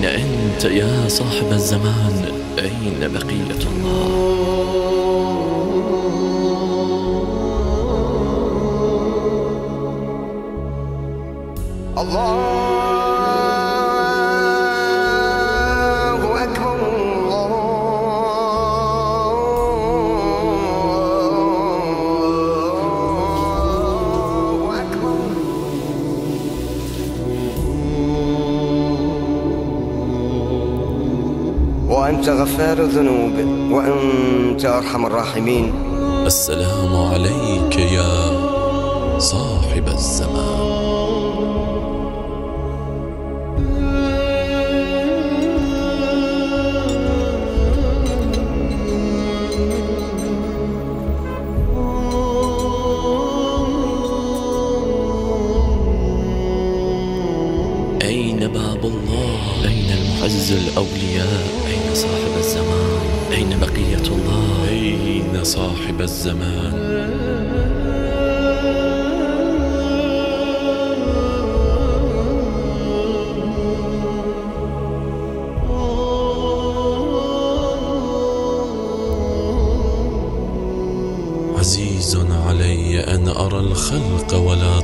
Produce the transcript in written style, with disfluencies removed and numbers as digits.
أنت يا صاحب الزمان؟ أين بقية الله؟ الله أكبر الله أكبر. وأنت غفار الذنوب وأنت أرحم الراحمين. السلام عليك يا صاحب الزمان. أين باب الله؟ أين المعز الأولياء؟ أين صاحب الزمان؟ أين بقية الله؟ أين صاحب الزمان؟ عزيز علي أن أرى الخلق ولا